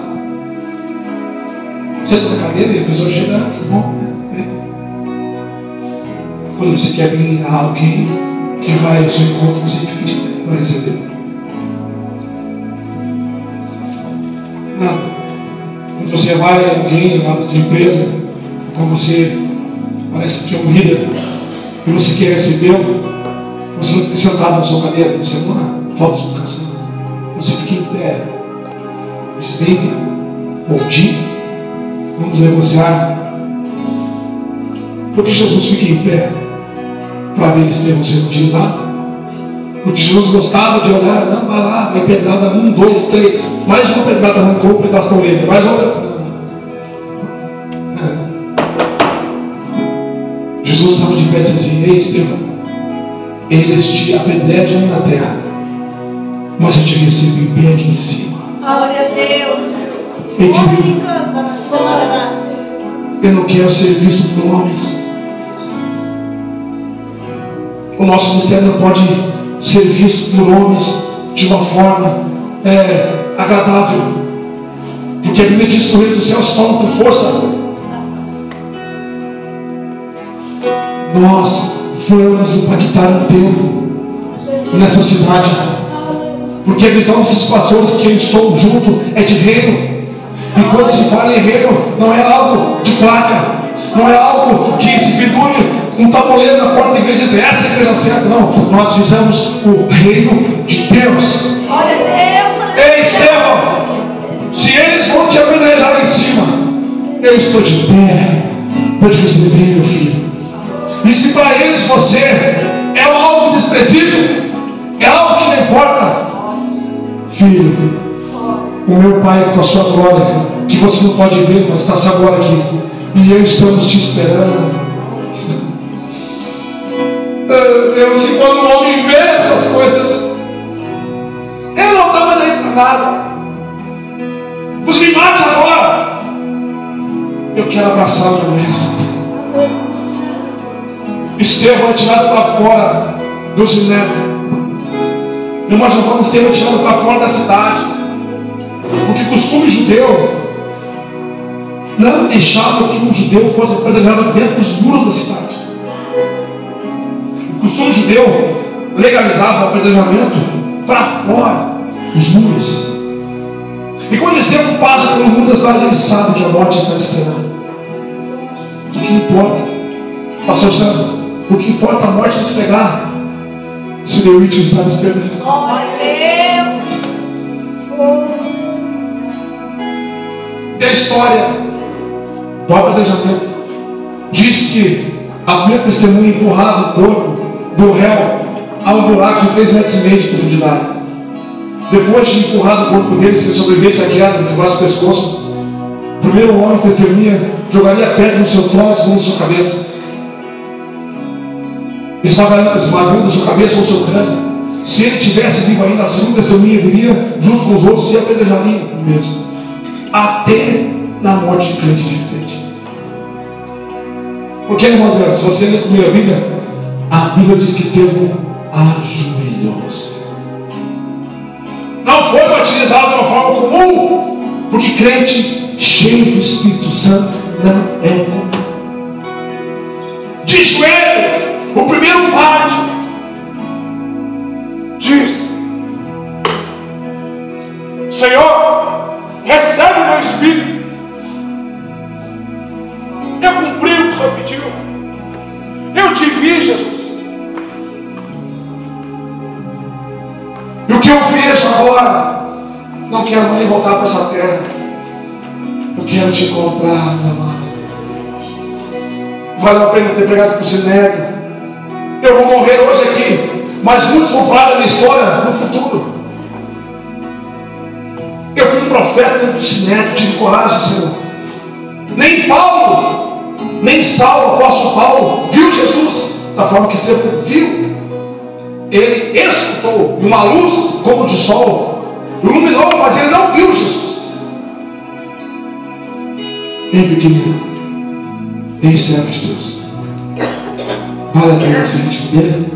senta na cadeira e a pessoa chega, tá bom? Quando você quer vir a alguém que vai ao seu encontro, você fica de pé para receber. Não. Quando você vai a alguém lá de empresa, quando você parece que é um líder, e você quer recebê-lo, você não fica sentado na sua cadeira, isso é uma falta de educação. Você fica em pé, diz: bem, bom dia, vamos negociar. Porque Jesus fica em pé para ver Estevão sendo utilizado. Porque Jesus gostava de olhar: não, vai lá, vai pedrada 1, 2, 3, mais uma pedrada arrancou um pedaço da orelha, mais outra. Jesus estava de pé e disse assim: ei, Estevão, eles te apedrejam na terra, mas eu te recebo em pé aqui em cima. Glória a Deus. Ei, querido, eu não quero ser visto por homens. O nosso ministério não pode ser visto por homens de uma forma agradável, porque a Bíblia diz que o reino dos céus toma com força. Nós vamos impactar um tempo nessa cidade, porque a visão desses pastores que eu estou junto é de reino. E quando se fala em reino, não é algo de placa, não é algo que se pendure um tabuleiro na porta da igreja e diz: essa é a igreja certa. Não, nós visamos o reino de Deus. Glória a Deus. Ei, Estevão, se eles vão te apedrejar lá em cima, eu estou de pé para te receber, meu filho. E se para eles você é algo desprezível, é algo que não importa, filho, o meu Pai com a sua glória, que você não pode ver, mas está agora aqui, e eu estamos te esperando. Deus, e quando o homem vê essas coisas, ele não está mais aí para nada. Os me mate agora. Eu quero abraçar o meu mestre. Estevão é tirado para fora do Sinédrio. Irmão, já falamos, Estevão é tirado para fora da cidade, porque o costume judeu não deixava que um judeu fosse apedrejado dentro dos muros da cidade. O costume judeu legalizava o apedrejamento para fora dos muros. E quando Estevão passa pelo muro da cidade, ele sabe que a morte está esperando. O que importa, pastor Sandro? O que importa a morte nos pegar, se Deus está nos esperando. Glória a Deus. E a história do apedrejamento diz que a primeira testemunha empurrava o corpo do réu a um buraco de 3,5 metros de profundidade. Depois de empurrado o corpo dele, se ele sobrevivesse à queda, quebrasse o pescoço, o primeiro homem testemunha jogaria a pedra no seu tronco e na sua cabeça, esmagando a sua cabeça ou o seu crânio. Se ele tivesse vivo ainda, a segunda testemunha viria junto com os outros e apedrejaria o mesmo, até na morte de crente diferente. Porque, irmão Adriano, se você ler comigo a Bíblia diz que Estevão ajoelhou-se. Não foi martirizado de uma forma comum, porque crente cheio do Espírito Santo não é comum. De joelhos, o primeiro mártir diz: Senhor, recebe o meu espírito. Eu cumpri o que o Senhor pediu. Eu te vi, Jesus. E o que eu vejo agora, não quero mais voltar para essa terra. Eu quero te encontrar, meu amado. Vale a pena ter pregado para o Sinédrio. Eu vou morrer hoje aqui, mas muitos vão falar da minha história no futuro. Eu fui um profeta dentro do Sinédrio, tive coragem, Senhor. Nem Paulo, nem Saulo, o apóstolo Paulo, viu Jesus da forma que Estevão viu. Ele escutou, e uma luz como de sol iluminou, mas ele não viu Jesus. Ei, pequenino, ei, servo de Deus, vale a pena ser íntimo dele.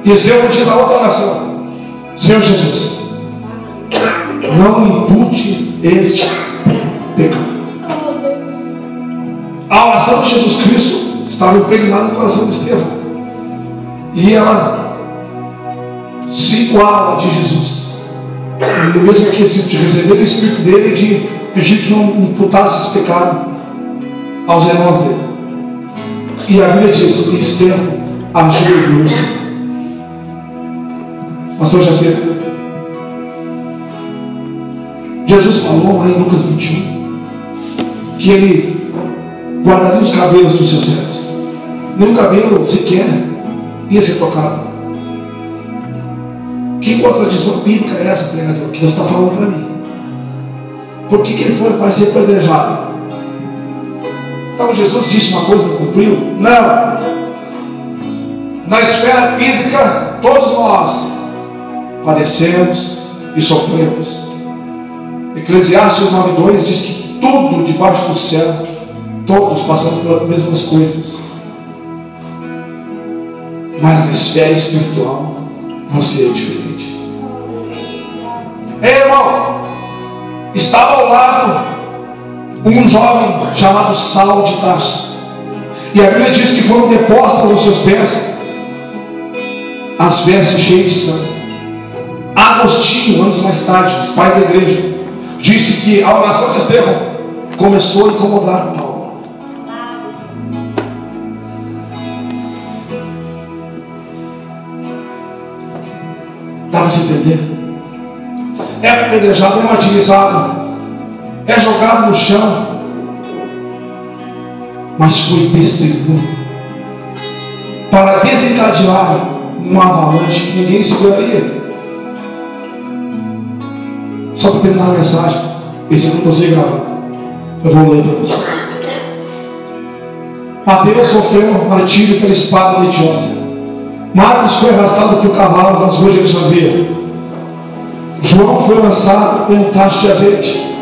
E Estevão diz a outra oração: Senhor Jesus, não impute este pecado. A oração de Jesus Cristo estava impregnada no coração de Estevão, e ela se iguala a de Jesus. E o mesmo que de receber o Espírito dele, de pedir que não imputasse esse pecado aos irmãos dele. E a Bíblia diz: e Estevão agiu em luz. Pastor Jacinto, Jesus falou lá em Lucas 21 que ele guardaria os cabelos dos seus servos. Nem o cabelo sequer ia ser tocado. Que contradição bíblica é essa, pregador, que você está falando para mim? Por que ele foi para ser apedrejado? Então Jesus disse uma coisa e cumpriu? Não. Na esfera física, todos nós padecemos e sofremos. Eclesiastes 9:2 diz que tudo debaixo do céu, todos passamos pelas mesmas coisas. Mas na esfera espiritual, você é diferente. Ei, irmão, estava ao lado um jovem chamado Saulo de Tarso, e a Bíblia diz que foram depostas aos seus pés as vestes cheias de sangue. Agostinho, anos mais tarde, os pais da igreja, disse que a oração de Estevão começou a incomodar Paulo. Dá para você entender? É apedrejado, é martirizado, é jogado no chão, mas foi testemunho para desencadear uma avalanche que ninguém seguraria. Só para terminar a mensagem, esse eu não consigo gravar, eu vou ler para você. Mateus sofreu martírio pela espada do Etiópia. Marcos foi arrastado por cavalos nas ruas de Alexandria. João foi lançado em um tacho de azeite.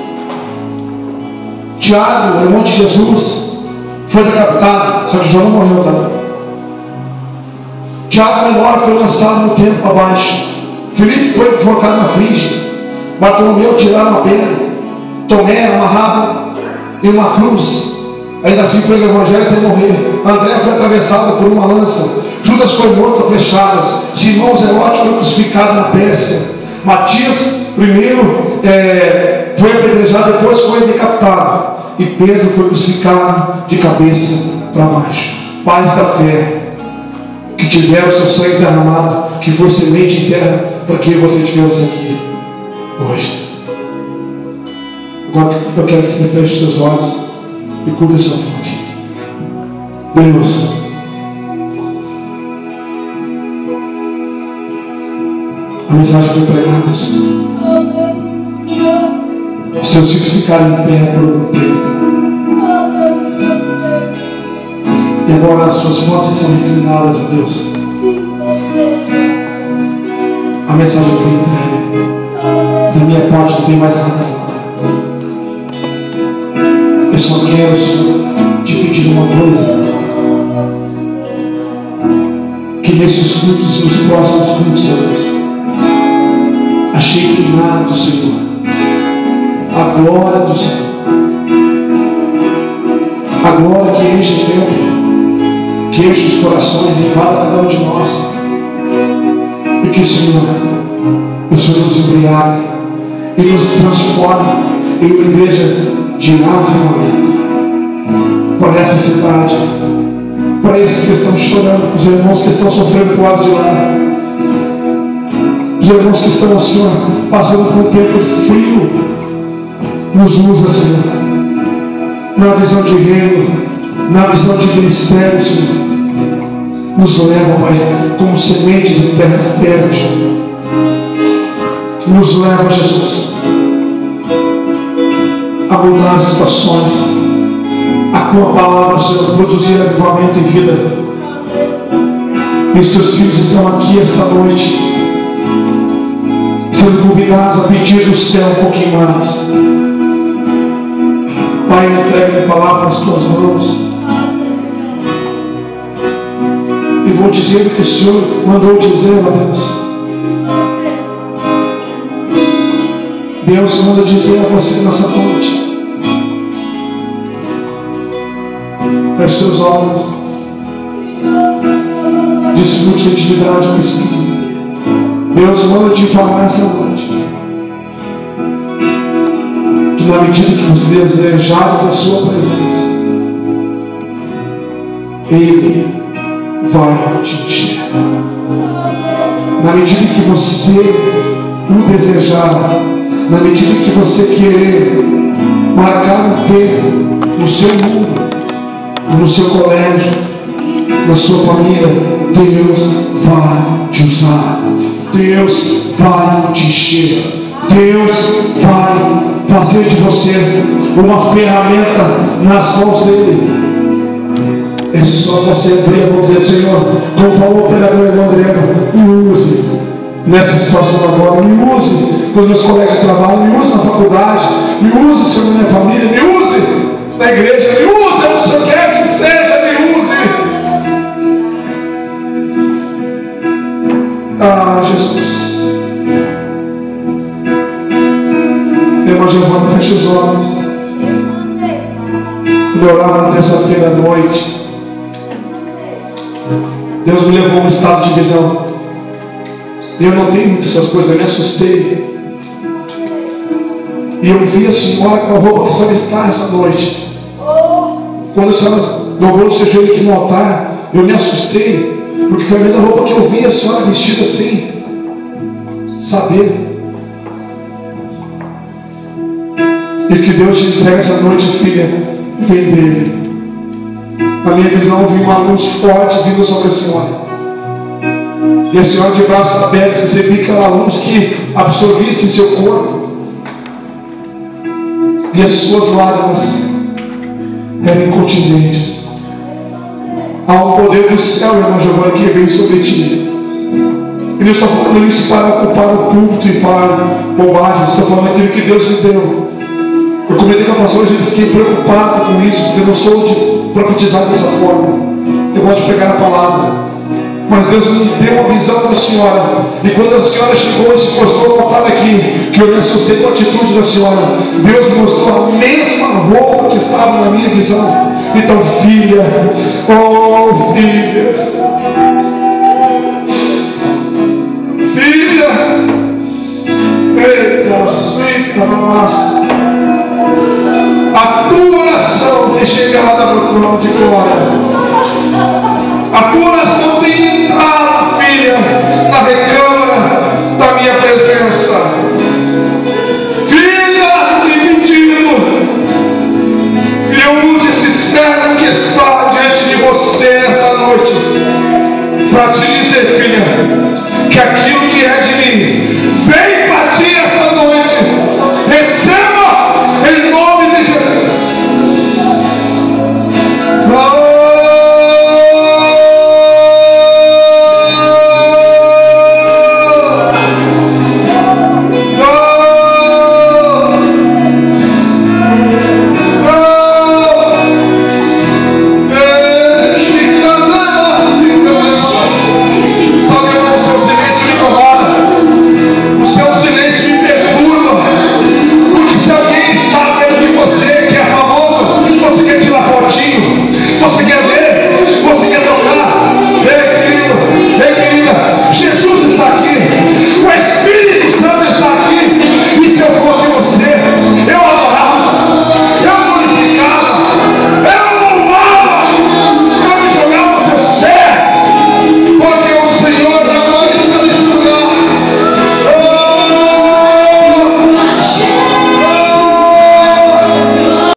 Tiago, o irmão de Jesus, foi decapitado, só que João não morreu também. Tiago menor foi lançado no templo abaixo. Filipe foi enforcado na Frígia. Bartolomeu tiraram a pedra. Tomé amarrado em uma cruz. Ainda assim foi o evangelho até morrer. André foi atravessado por uma lança. Judas foi morto a flechadas. Simão Zelote foi crucificado na Pérsia. Matias primeiro foi apedrejado, depois foi decapitado. E Pedro foi crucificado de cabeça para baixo. Pais da fé, que tiveram seu sangue derramado, que foi semente em terra, para que você tivesse aqui hoje. Agora eu quero que você feche seus olhos e curva sua fronte. Deus, a mensagem foi pregada, Senhor. Os teus filhos ficaram em pé por um tempo. E agora as suas fontes são reclinadas, ó Deus. A mensagem foi entregue. Da minha parte não tem mais nada a falar. Eu só quero, Senhor, te pedir uma coisa. Que nesses cultos e nos próximos cultos, ó Deus, achei inclinado do Senhor, a glória do Senhor, a glória que enche o templo, que enche os corações e invada cada um de nós, e que, Senhor, o Senhor nos embriague e nos transforme em uma igreja de avivamento para essa cidade, para esses que estão chorando, os irmãos que estão sofrendo do lado de lá, os irmãos que estão, Senhor, passando por um tempo frio. Nos usa, Senhor, na visão de reino, na visão de ministério, Senhor. Nos leva, Pai, como sementes em terra fértil. Nos leva, Jesus, a mudar situações, a tua palavra, Senhor, produzir avivamento e vida. E os teus filhos estão aqui esta noite, sendo convidados a pedir do céu um pouquinho mais. Pai, entregue a palavra nas tuas mãos. E vou dizer o que o Senhor mandou dizer a Deus. Deus manda dizer a você nessa noite. Feche seus olhos. Desfrute da intimidade com o Espírito. Deus manda te falar essa noite. na medida que você desejares a sua presença, Ele vai te encher. Na medida que você o desejar, na medida que você querer marcar um tempo no seu mundo, no seu colégio, na sua família, Deus vai te usar, Deus vai te encher, Deus vai fazer de você uma ferramenta nas mãos dele. É só você abrir a mão e dizer: Senhor, como falou o pregador irmão Adriano, me use nessa situação agora, me use com os meus colegas de trabalho, me use na faculdade, me use, Senhor, na minha família, me use na igreja, me use onde o Senhor quer que seja, me use. Ah, Jesus. Irmã Giovana, feche os olhos. Quando eu orava na terça-feira à noite, Deus me levou a um estado de visão. E eu notei muitas essas coisas, eu me assustei. E eu vi a senhora com a roupa que a senhora está essa noite. Quando a senhora dobrou o seu joelho aqui no altar, eu me assustei, porque foi a mesma roupa que eu vi a senhora vestida assim. Saber. E que Deus te entrega essa noite, filha, vem dele. Na minha visão, vi uma luz forte vindo sobre a senhora. E a senhora de braços abertos recebia aquela luz que absorvisse em seu corpo. E as suas lágrimas eram incontinentes. Há um poder do céu, irmã Giovana, que vem sobre ti. E não estou falando isso para ocupar o púlpito e falar bobagem. Estou falando aquilo que Deus me deu. Eu comentei com a pastora, a gente fiquei preocupado com isso, porque eu não sou de profetizar dessa forma. Eu gosto de pegar a palavra. Mas Deus me deu uma visão da senhora. E quando a senhora chegou e se mostrou no altar aqui, que eu me assustei com a atitude da senhora, Deus me mostrou a mesma roupa que estava na minha visão. Então, filha, oh filha, filha, eita, suíta, mamassa, a tua oração tem chegado no trono de glória. A tua oração